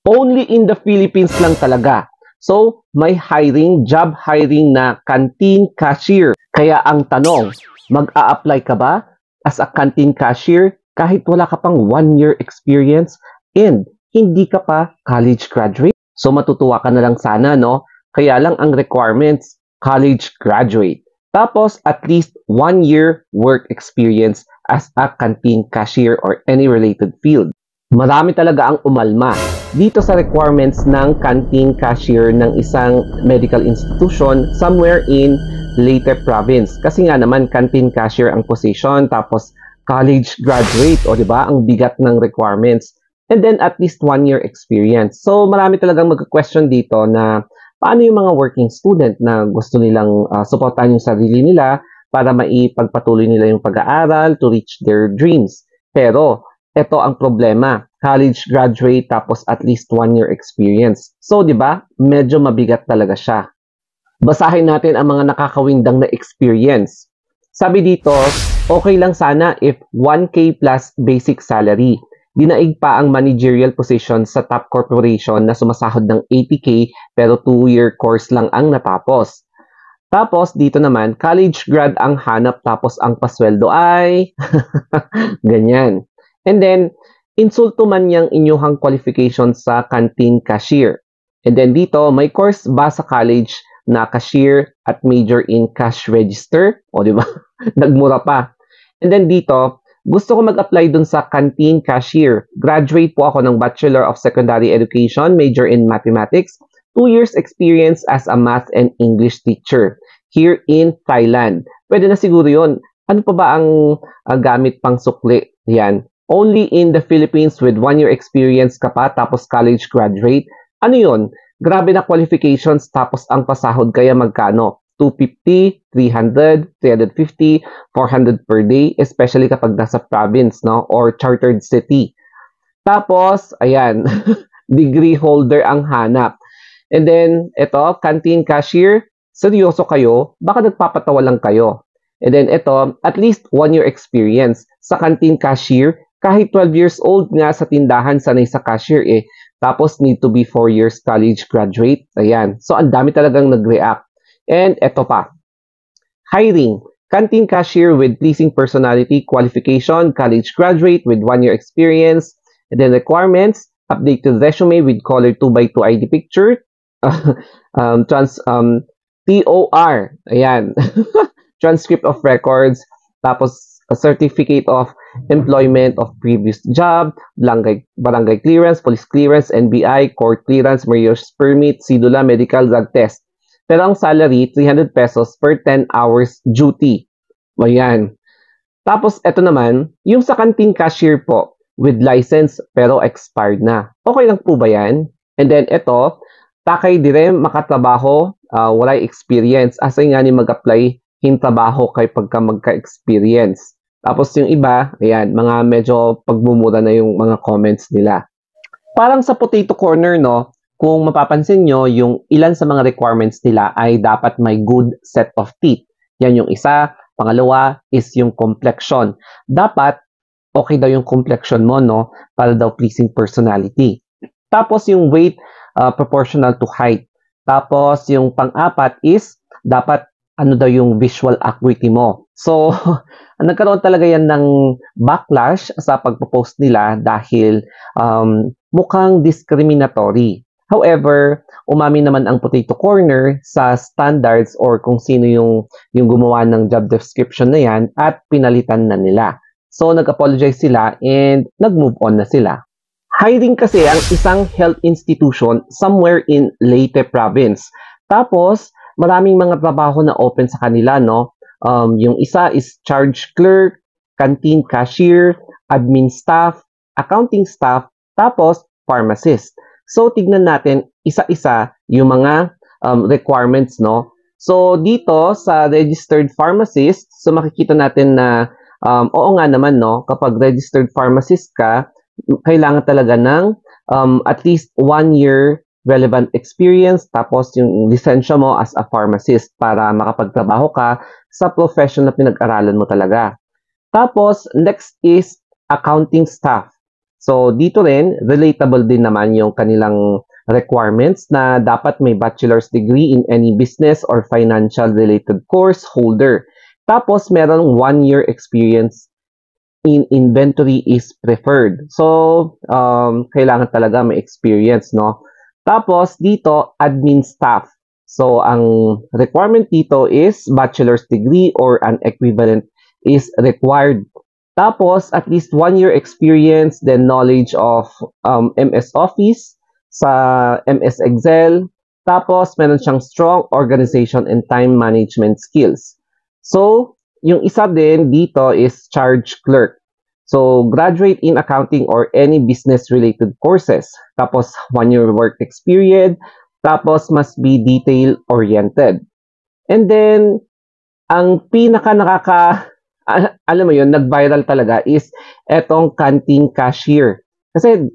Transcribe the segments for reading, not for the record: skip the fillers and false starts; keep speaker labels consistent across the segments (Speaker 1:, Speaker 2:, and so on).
Speaker 1: Only in the Philippines lang talaga. So, may job hiring na canteen cashier. Kaya ang tanong, mag-a-apply ka ba as a canteen cashier kahit wala ka pang 1 year experience and hindi ka pa college graduate? So, matutuwa ka na lang sana, no? Kaya lang ang requirements, college graduate. Tapos, at least 1 year work experience as a canteen cashier or any related field. Marami talaga ang umalma dito sa requirements ng canteen cashier ng isang medical institution somewhere in Leyte province. Kasi nga naman canteen cashier ang position tapos college graduate o di ba ang bigat ng requirements. And then at least 1 year experience. So marami talagang magka-question dito na paano yung mga working student na gusto nilang suportahan yung sarili nila para maipagpatuloy nila yung pag-aaral to reach their dreams. Pero ito ang problema, college graduate tapos at least 1 year experience. So, di ba, medyo mabigat talaga siya. Basahin natin ang mga nakakawindang na experience. Sabi dito, okay lang sana if 1K plus basic salary. Dinaig pa ang managerial position sa top corporation na sumasahod ng 80K pero 2-year course lang ang natapos. Tapos, dito naman, college grad ang hanap tapos ang pasweldo ay ganyan. And then, insulto man yang inyuhang qualification sa canteen cashier. And then dito, may course ba sa college na cashier at major in cash register? O, di ba? Nagmura pa. And then dito, gusto ko mag-apply dun sa canteen cashier. Graduate po ako ng Bachelor of Secondary Education, major in Mathematics, 2 years experience as a math and English teacher here in Thailand. Pwede na siguro yun. Ano pa ba ang gamit pang sukli? Yan. Only in the Philippines with 1 year experience ka pa tapos college graduate. Ano yun? Grabe na qualifications tapos ang pasahod kaya magkano? 250, 300, 350, 400 per day, especially kapag nasa province, no? Or chartered city. Tapos, ayan, degree holder ang hanap. And then, ito, canteen cashier, seryoso kayo, baka nagpapatawa lang kayo. And then, ito, at least 1 year experience. Sa canteen cashier, kahit 12 years old nga sa tindahan, sanay sa cashier eh. Tapos, need to be 4 years college graduate. Ayan. So, ang dami talagang nag-react. And eto pa. Hiring. Canteen cashier with pleasing personality, qualification, college graduate with 1 year experience. And then requirements, updated resume with color 2x2 ID picture. TOR. Ayan. Transcript of records. Tapos, a certificate of employment of previous job, barangay clearance, police clearance, NBI, court clearance, mayor's permit, sidula, medical, drug test. Pero ang salary, 300 pesos per 10 hours duty. Ayan. Tapos, eto naman, yung sa canteen cashier po, with license pero expired na. Okay lang po ba yan? And then, eto, takay dire makatrabaho, walay experience. Asay nga ni mag-apply, hintrabaho kay pagka magka-experience. Tapos yung iba, ayan, mga medyo pagmumura na yung mga comments nila. Parang sa potato corner, no, kung mapapansin nyo, yung ilan sa mga requirements nila ay dapat may good set of teeth. Yan yung isa. Pangalawa is yung complexion. Dapat, okay daw yung complexion mo, no, para daw pleasing personality. Tapos yung weight, proportional to height. Tapos yung pang-apat is, dapat ano daw yung visual acuity mo. So, nagkaroon talaga yan ng backlash sa pagpo-post nila dahil mukhang discriminatory. However, umami naman ang Potato Corner sa standards or kung sino yung gumawa ng job description na yan at pinalitan na nila. So, nag-apologize sila and nag-move on na sila. Hiring kasi ang isang health institution somewhere in Leyte province. Tapos, maraming mga trabaho na open sa kanila, no? Yung isa is charge clerk, canteen cashier, admin staff, accounting staff, tapos pharmacist. So, tignan natin isa-isa yung mga requirements, no? So, dito sa registered pharmacist, so makikita natin na oo nga naman, no? Kapag registered pharmacist ka, kailangan talaga ng at least 1 year relevant experience, tapos yung lisensya mo as a pharmacist para makapagtrabaho ka sa profession na pinag-aralan mo talaga. Tapos, next is accounting staff. So, dito rin, relatable din naman yung kanilang requirements na dapat may bachelor's degree in any business or financial related course holder. Tapos, merong 1 year experience in inventory is preferred. So, kailangan talaga may experience, no? Tapos, dito, admin staff. So, ang requirement dito is bachelor's degree or an equivalent is required. Tapos, at least 1 year experience, then knowledge of MS Office, sa MS Excel. Tapos, meron siyang strong organization and time management skills. So, yung isa din dito is charge clerk. So, graduate in accounting or any business-related courses. Tapos, 1 year work experience. Tapos, must be detail-oriented. And then, ang alam mo yun, nag-viral talaga is etong canteen cashier. Kasi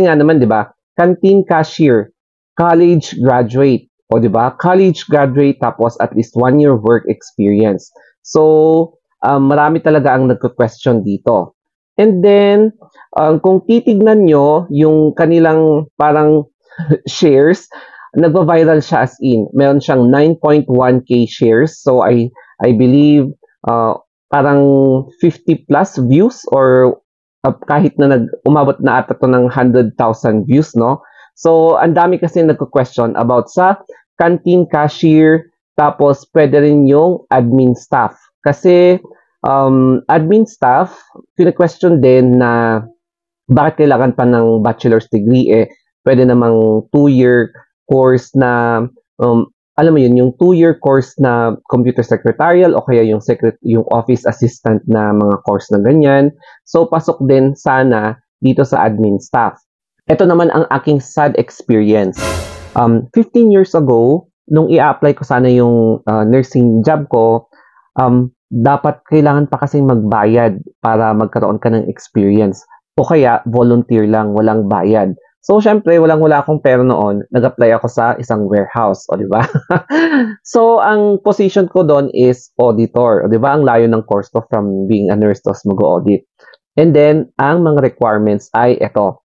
Speaker 1: nga naman, di ba? Canteen cashier, college graduate. O di ba? College graduate tapos at least 1 year work experience. So, marami talaga ang nagko-question dito. And then, kung titignan nyo yung kanilang parang shares, nagva-viral siya as in. Meron siyang 9.1k shares. So, I believe, parang 50 plus views or kahit na umabot na ata to ng 100,000 views, no? So, ang dami kasi nagko-question about sa canteen cashier, tapos pwede rin yung admin staff. Kasi, admin staff, kine-question din na bakit kailangan pa ng bachelor's degree pwede namang 2 year course na alam mo yun, yung 2 year course na computer secretarial o kaya yung office assistant na mga course na ganyan. So, pasok din sana dito sa admin staff. Ito naman ang aking sad experience. 15 years ago, nung i-apply ko sana yung nursing job ko, dapat kailangan pa kasing magbayad para magkaroon ka ng experience. O kaya, volunteer lang, walang bayad. So, syempre, walang-wala akong pera noon. Nag-apply ako sa isang warehouse, o di ba? So, ang position ko doon is auditor. O di ba? Ang layo ng course ko from being a nurse to mag-audit. And then, ang mga requirements ay ito.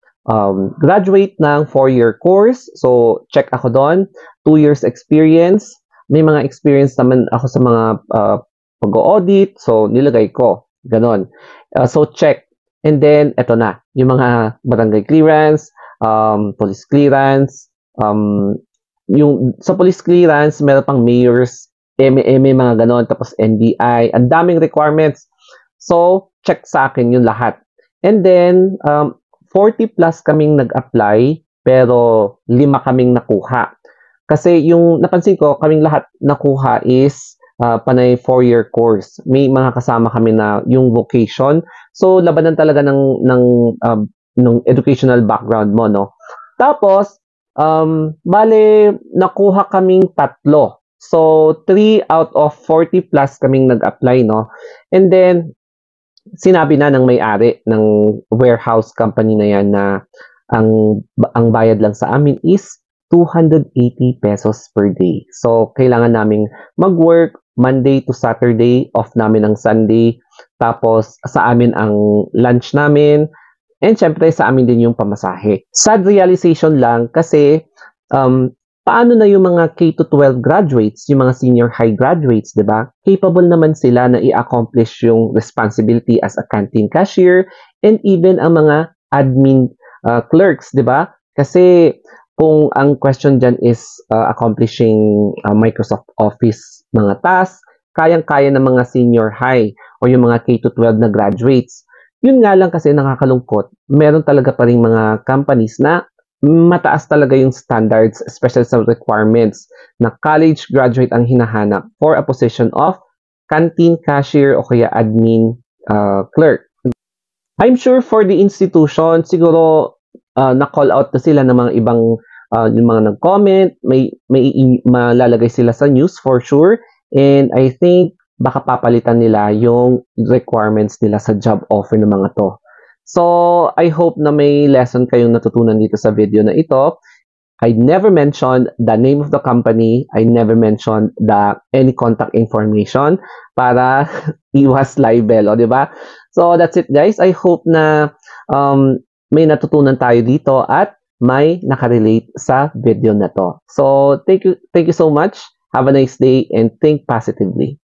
Speaker 1: Graduate ng 4-year course. So, check ako doon. 2 years experience. May mga experience naman ako sa mga pag-audit. So, nilagay ko. Ganon. So, check. And then, eto na. Yung mga barangay clearance, police clearance, yung sa police clearance, meron pang mayor's, MME, mga ganon, tapos NBI, ang daming requirements. So, check sa akin yung lahat. And then, 40 plus kaming nag-apply, pero 5 kaming nakuha. Kasi yung napansin ko, kaming lahat nakuha is panay 4-year course. May mga kasama kami na yung vocation. So, labanan talaga ng educational background mo, no? Tapos, bale, nakuha kaming 3. So, 3 out of 40 plus kaming nag-apply, no? And then, sinabi na ng may-ari ng warehouse company na yan na ang bayad lang sa amin is 280 pesos per day. So, kailangan naming mag-work Monday to Saturday, off namin ang Sunday. Tapos, sa amin ang lunch namin. And syempre, sa amin din yung pamasahe. Sad realization lang kasi paano na yung mga K-12 graduates, yung mga senior high graduates, di ba? Capable naman sila na i-accomplish yung responsibility as a canteen cashier and even ang mga admin clerks, di ba? Kasi kung ang question dyan is accomplishing Microsoft Office mga tasks, kayang-kaya ng mga senior high o yung mga K-12 na graduates. Yun nga lang kasi nakakalungkot, meron talaga pa rin mga companies na mataas talaga yung standards, especially sa requirements na college graduate ang hinahanap for a position of canteen cashier o kaya admin clerk. I'm sure for the institution, siguro na-call out na sila ng mga ibang yung mga nag-comment, may malalagay sila sa news for sure. And I think baka papalitan nila yung requirements nila sa job offer ng mga to. So, I hope na may lesson kayong natutunan dito sa video na ito. I never mentioned the name of the company. I never mentioned any contact information para iwas libel, o, di ba? So, that's it, guys. I hope na may natutunan tayo dito at may nakarelate sa video na to. So, thank you so much. Have a nice day and think positively.